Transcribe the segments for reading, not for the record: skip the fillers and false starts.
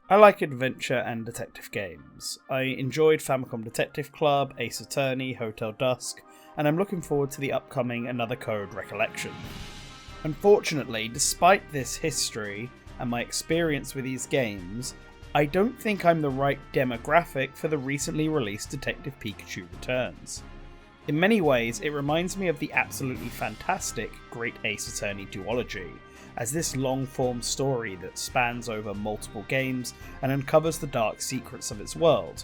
I like adventure and detective games. I enjoyed Famicom Detective Club, Ace Attorney, Hotel Dusk, and I'm looking forward to the upcoming Another Code Recollection. Unfortunately, despite this history and my experience with these games, I don't think I'm the right demographic for the recently released Detective Pikachu Returns. In many ways, it reminds me of the absolutely fantastic Great Ace Attorney duology, as this long-form story that spans over multiple games and uncovers the dark secrets of its world.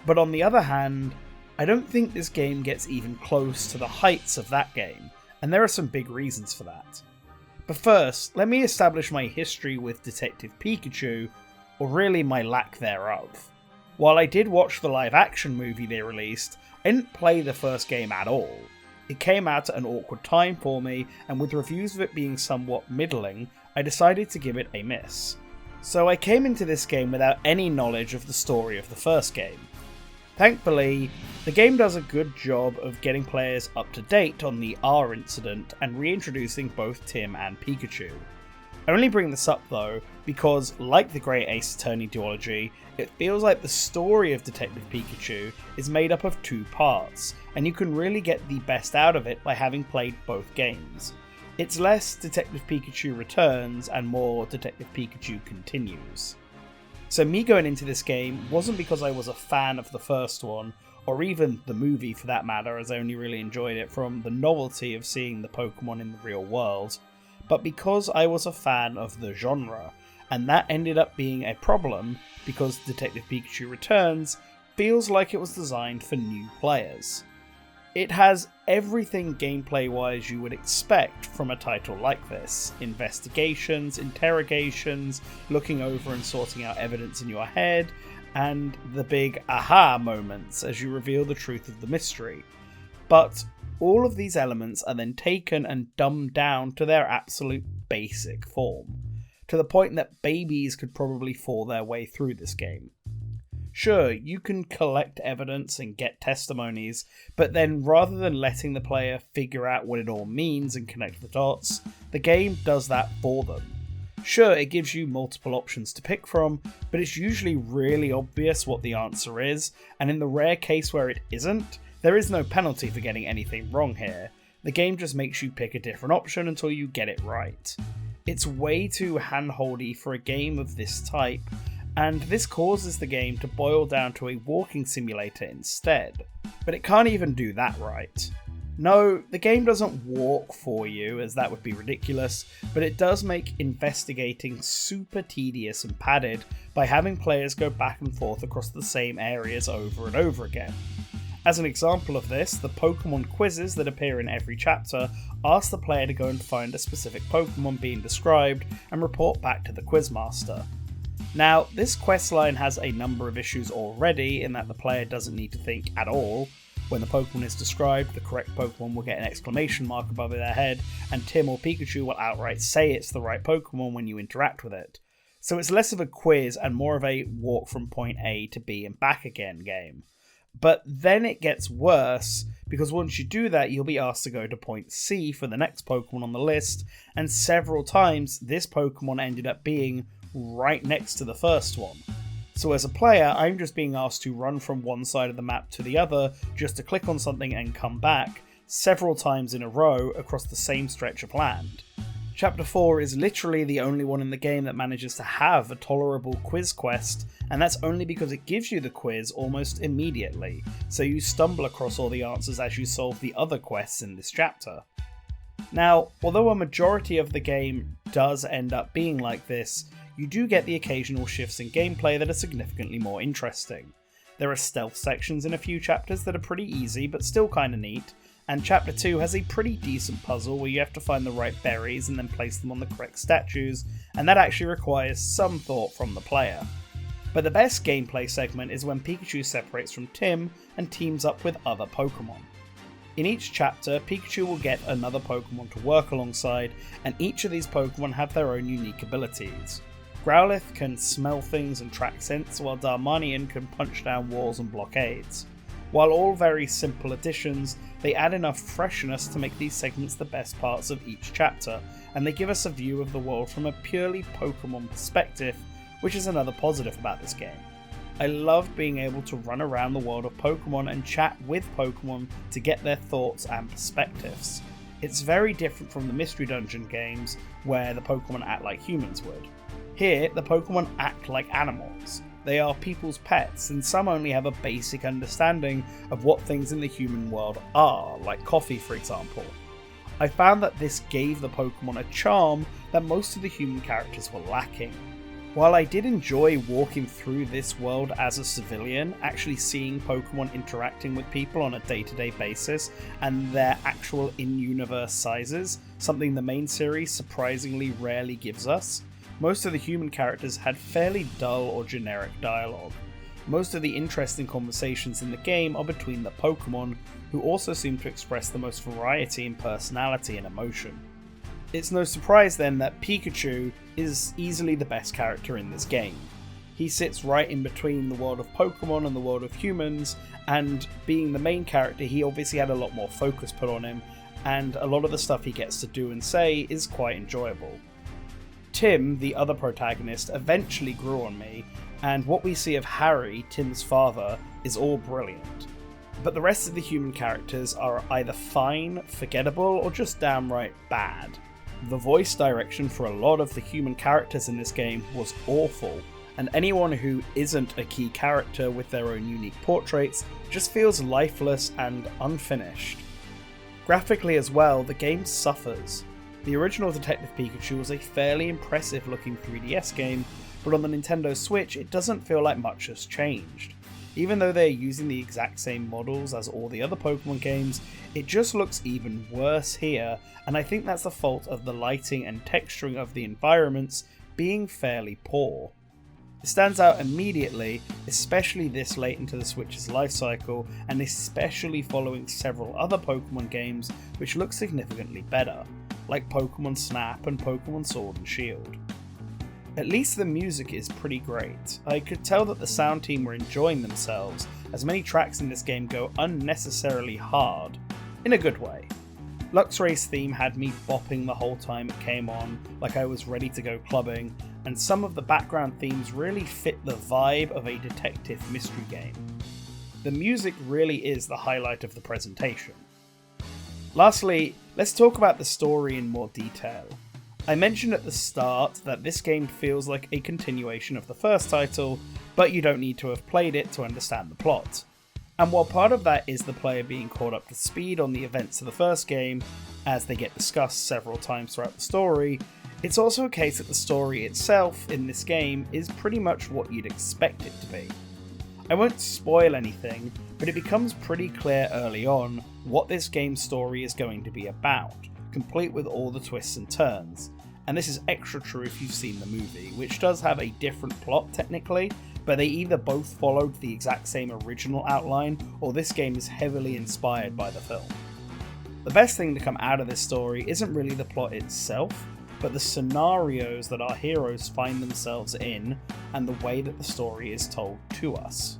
But on the other hand, I don't think this game gets even close to the heights of that game, and there are some big reasons for that. But first, let me establish my history with Detective Pikachu, or really my lack thereof. While I did watch the live-action movie they released, I didn't play the first game at all. It came out at an awkward time for me, and with reviews of it being somewhat middling, I decided to give it a miss. So I came into this game without any knowledge of the story of the first game. Thankfully, the game does a good job of getting players up to date on the R incident and reintroducing both Tim and Pikachu. I only bring this up though because, like the Great Ace Attorney duology, it feels like the story of Detective Pikachu is made up of two parts, and you can really get the best out of it by having played both games. It's less Detective Pikachu Returns and more Detective Pikachu Continues. So me going into this game wasn't because I was a fan of the first one, or even the movie for that matter, as I only really enjoyed it from the novelty of seeing the Pokemon in the real world, but because I was a fan of the genre, and that ended up being a problem because Detective Pikachu Returns feels like it was designed for new players. It has everything gameplay-wise you would expect from a title like this: investigations, interrogations, looking over and sorting out evidence in your head, and the big aha moments as you reveal the truth of the mystery. But all of these elements are then taken and dumbed down to their absolute basic form, to the point that babies could probably fall their way through this game. Sure, you can collect evidence and get testimonies, but then rather than letting the player figure out what it all means and connect the dots, the game does that for them. Sure, it gives you multiple options to pick from, but it's usually really obvious what the answer is, and in the rare case where it isn't, there is no penalty for getting anything wrong here. The game just makes you pick a different option until you get it right. It's way too handholdy for a game of this type, and this causes the game to boil down to a walking simulator instead. But it can't even do that right. No, the game doesn't walk for you, as that would be ridiculous, but it does make investigating super tedious and padded by having players go back and forth across the same areas over and over again. As an example of this, the Pokemon quizzes that appear in every chapter ask the player to go and find a specific Pokemon being described and report back to the Quizmaster. Now, this questline has a number of issues already in that the player doesn't need to think at all. When the Pokemon is described, the correct Pokemon will get an exclamation mark above their head, and Tim or Pikachu will outright say it's the right Pokemon when you interact with it. So it's less of a quiz and more of a walk from point A to B and back again game. But then it gets worse, because once you do that, you'll be asked to go to point C for the next Pokemon on the list, and several times this Pokemon ended up being right next to the first one. So as a player, I'm just being asked to run from one side of the map to the other just to click on something and come back several times in a row across the same stretch of land. Chapter 4 is literally the only one in the game that manages to have a tolerable quiz quest, and that's only because it gives you the quiz almost immediately, so you stumble across all the answers as you solve the other quests in this chapter. Now, although a majority of the game does end up being like this, you do get the occasional shifts in gameplay that are significantly more interesting. There are stealth sections in a few chapters that are pretty easy but still kinda neat, and Chapter 2 has a pretty decent puzzle where you have to find the right berries and then place them on the correct statues, and that actually requires some thought from the player. But the best gameplay segment is when Pikachu separates from Tim and teams up with other Pokemon. In each chapter, Pikachu will get another Pokemon to work alongside, and each of these Pokemon have their own unique abilities. Growlithe can smell things and track scents, while Darmanian can punch down walls and blockades. While all very simple additions, they add enough freshness to make these segments the best parts of each chapter, and they give us a view of the world from a purely Pokemon perspective, which is another positive about this game. I love being able to run around the world of Pokemon and chat with Pokemon to get their thoughts and perspectives. It's very different from the Mystery Dungeon games, where the Pokemon act like humans would. Here, the Pokemon act like animals. They are people's pets, and some only have a basic understanding of what things in the human world are, like coffee for example. I found that this gave the Pokemon a charm that most of the human characters were lacking. While I did enjoy walking through this world as a civilian, actually seeing Pokemon interacting with people on a day-to-day basis and their actual in-universe sizes, something the main series surprisingly rarely gives us, most of the human characters had fairly dull or generic dialogue. Most of the interesting conversations in the game are between the Pokemon, who also seem to express the most variety in personality and emotion. It's no surprise then that Pikachu is easily the best character in this game. He sits right in between the world of Pokemon and the world of humans, and being the main character, he obviously had a lot more focus put on him, and a lot of the stuff he gets to do and say is quite enjoyable. Tim, the other protagonist, eventually grew on me, and what we see of Harry, Tim's father, is all brilliant. But the rest of the human characters are either fine, forgettable, or just downright bad. The voice direction for a lot of the human characters in this game was awful, and anyone who isn't a key character with their own unique portraits just feels lifeless and unfinished. Graphically as well, the game suffers. The original Detective Pikachu was a fairly impressive looking 3DS game, but on the Nintendo Switch it doesn't feel like much has changed. Even though they're using the exact same models as all the other Pokemon games, it just looks even worse here, and I think that's the fault of the lighting and texturing of the environments being fairly poor. It stands out immediately, especially this late into the Switch's life cycle, and especially following several other Pokemon games which look significantly better, like Pokemon Snap and Pokemon Sword and Shield. At least the music is pretty great. I could tell that the sound team were enjoying themselves, as many tracks in this game go unnecessarily hard, in a good way. Luxray's theme had me bopping the whole time it came on, like I was ready to go clubbing, and some of the background themes really fit the vibe of a detective mystery game. The music really is the highlight of the presentation. Lastly, let's talk about the story in more detail. I mentioned at the start that this game feels like a continuation of the first title, but you don't need to have played it to understand the plot. And while part of that is the player being caught up to speed on the events of the first game, as they get discussed several times throughout the story, it's also a case that the story itself in this game is pretty much what you'd expect it to be. I won't spoil anything, but it becomes pretty clear early on what this game's story is going to be about, complete with all the twists and turns. And this is extra true if you've seen the movie, which does have a different plot technically, but they either both followed the exact same original outline, or this game is heavily inspired by the film. The best thing to come out of this story isn't really the plot itself, but the scenarios that our heroes find themselves in, and the way that the story is told to us.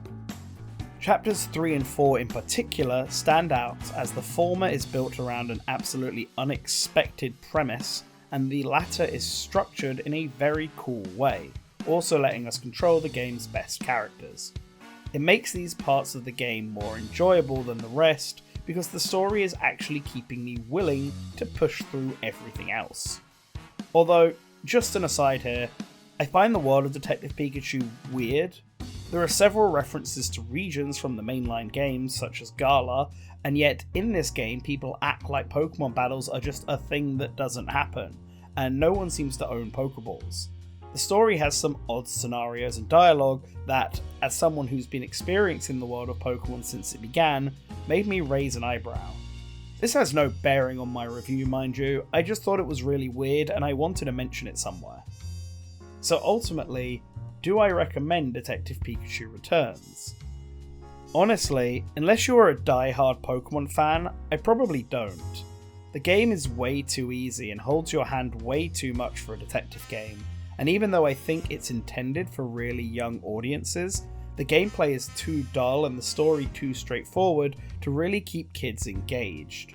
Chapters 3 and 4 in particular stand out as the former is built around an absolutely unexpected premise, and the latter is structured in a very cool way, also letting us control the game's best characters. It makes these parts of the game more enjoyable than the rest, because the story is actually keeping me willing to push through everything else. Although, just an aside here, I find the world of Detective Pikachu weird. There are several references to regions from the mainline games, such as Gala, and yet in this game people act like Pokemon battles are just a thing that doesn't happen, and no one seems to own Pokeballs. The story has some odd scenarios and dialogue that, as someone who's been experiencing the world of Pokemon since it began, made me raise an eyebrow. This has no bearing on my review, mind you, I just thought it was really weird and I wanted to mention it somewhere. So ultimately, do I recommend Detective Pikachu Returns? Honestly, unless you're a die-hard Pokemon fan, I probably don't. The game is way too easy and holds your hand way too much for a detective game, and even though I think it's intended for really young audiences, The gameplay is too dull and the story too straightforward to really keep kids engaged.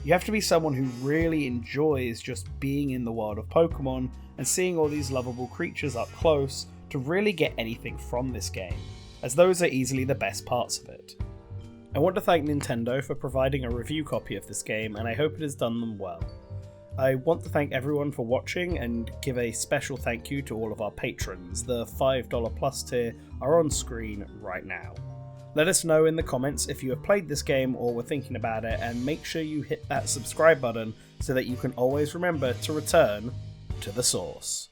You have to be someone who really enjoys just being in the world of Pokemon and seeing all these lovable creatures up close to really get anything from this game, as those are easily the best parts of it. I want to thank Nintendo for providing a review copy of this game, and I hope it has done them well. I want to thank everyone for watching and give a special thank you to all of our patrons. The $5 plus tier are on screen right now. Let us know in the comments if you have played this game or were thinking about it, and make sure you hit that subscribe button so that you can always remember to return to the source.